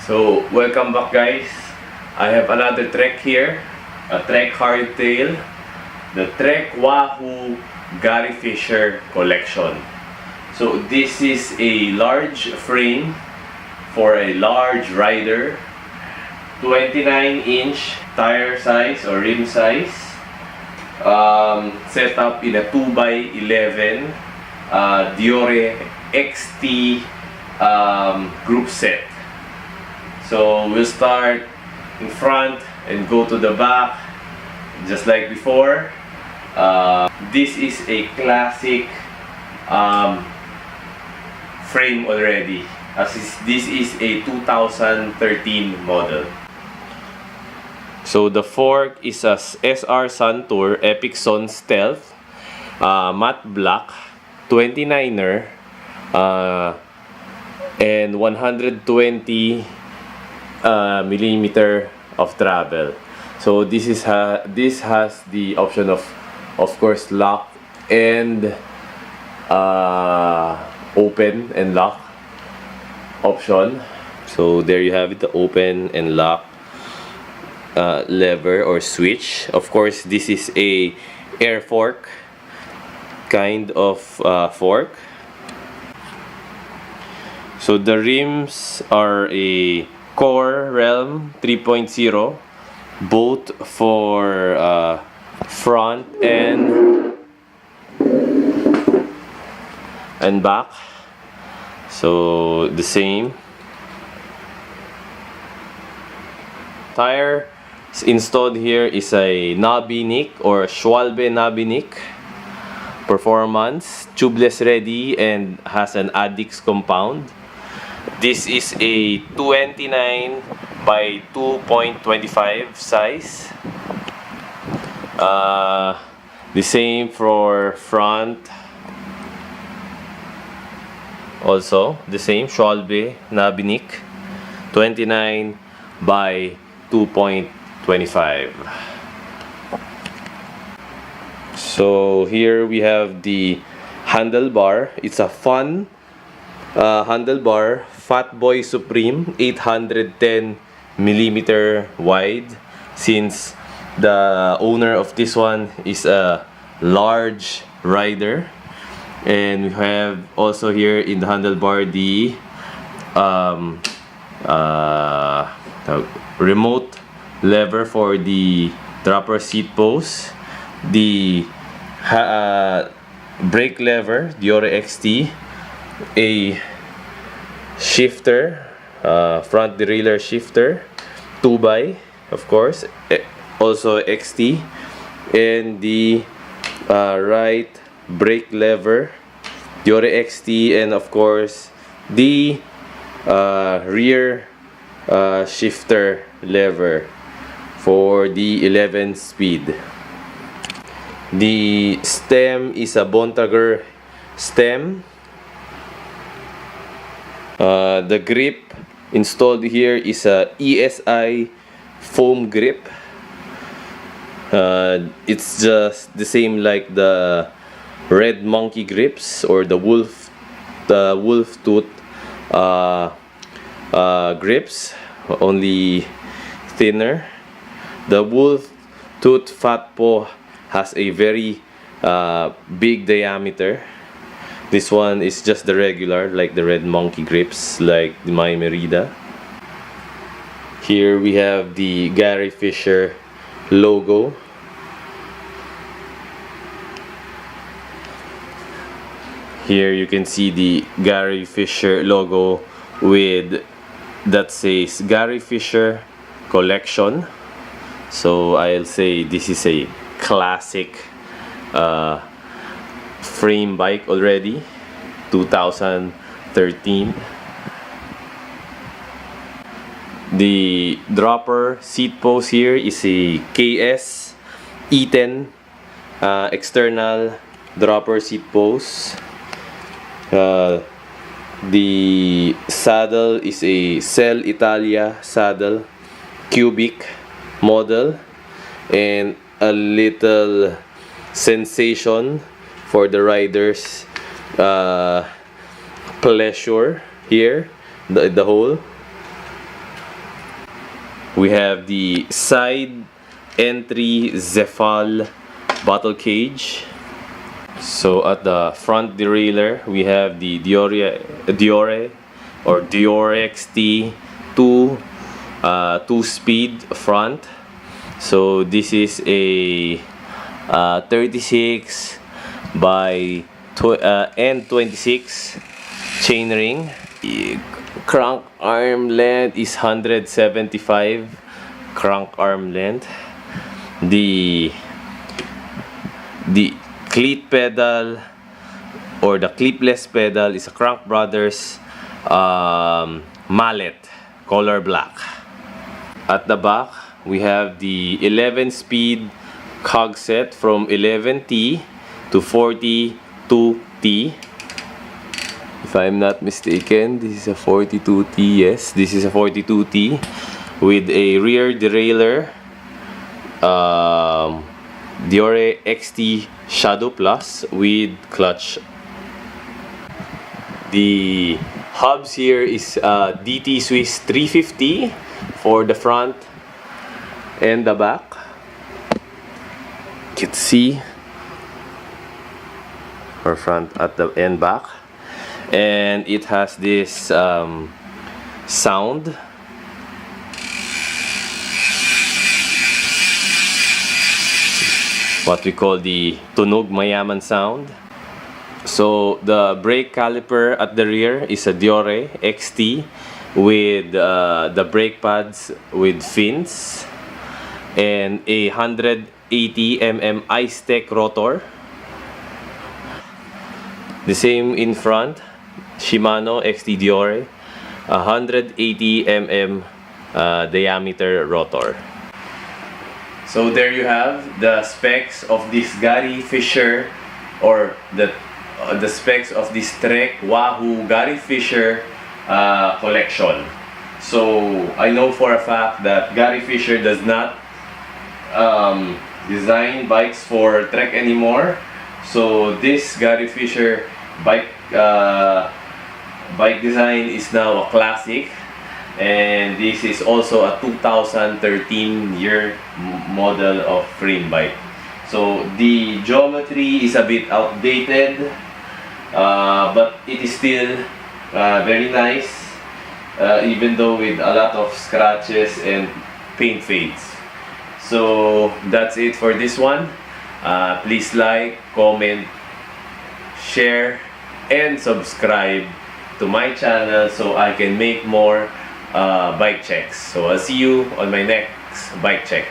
So, welcome back guys. I have another trek here, a trek hardtail, the Trek Wahoo Garyfisher collection. So, this is a large frame for a large rider, 29-inch tire size or rim size, set up in a 2x11 Deore XT Groupset. So we'll start in front and go to the back just like before. This is a classic frame already, as this is a 2013 model. So the fork is a SR Suntour Epixon Stealth matte black 29er and 120 millimeter of travel. So this has the option of course lock and open and lock option. So there you have it, the open and lock lever or switch. Of course this is a air fork kind of fork. So the rims are a Core Realm 3.0, both for front and back. So the same. Tire installed here is a Nobby nick or Schwalbe Nobby nick performance, tubeless ready, and has an Addix compound. This is a 29 by 2.25 size. The same for front. Also, the same Schwalbe Nobby nick, 29 by 2.25. So here we have the handlebar. It's a FUNN handlebar, Fatboy Supreme, 810 millimeter wide. Since the owner of this one is a large rider, and we have also here in the handlebar the remote lever for the dropper seat post, the brake lever Deore XT, a shifter, front derailleur shifter, 2x of course, also XT, and the right brake lever Deore XT, and of course the rear shifter lever for the 11 speed. The stem is a Bontrager stem. The grip installed here is a ESI foam grip. It's just the same like the red monkey grips or the wolf tooth grips, only thinner. The wolf tooth Fatboy has a very big diameter. This one is just the regular, like the red monkey grips, like the My Merida. Here we have the Garyfisher logo. Here you can see the Garyfisher logo with that says Garyfisher collection. So I'll say this is a classic frame bike already, 2013. The dropper seat post here is a KS ETEN external dropper seat post. The saddle is a Selle Italia saddle, Q-Bik model, and a little sensation for the riders pleasure here, the hole. We have the side entry Zefal bottle cage. So at the front derailleur, we have the Deore XT 2-speed front. So this is a 36 by N26 chainring. The crank arm length is 175 crank arm length. The cleat pedal or the clipless pedal is a CrankBrothers Mallet, color black. At the back, we have the 11-speed cog set from 11T to 42T. If I'm not mistaken, this is a 42T. Yes, this is a 42T with a rear derailleur, Deore XT Shadow Plus with clutch. The hubs here is DT Swiss 350 for the front and the back. You can see for front at the and back, and it has this sound. What we call the tunog mayaman sound. So the brake caliper at the rear is a Deore XT with the brake pads with fins and a 180mm ice tech rotor. The same in front, Shimano XT Deore, 180mm diameter rotor. So there you have the specs of this garyfisher, or the specs of this Trek Wahoo garyfisher collection. So I know for a fact that garyfisher does not design bikes for Trek anymore. So this garyfisher bike design is now a classic, and this is also a 2013 year model of frame bike. So the geometry is a bit outdated, but it is still very nice, even though with a lot of scratches and paint fades. So that's it for this one. Please like, comment, share, and subscribe to my channel so I can make more bike checks. So I'll see you on my next bike check.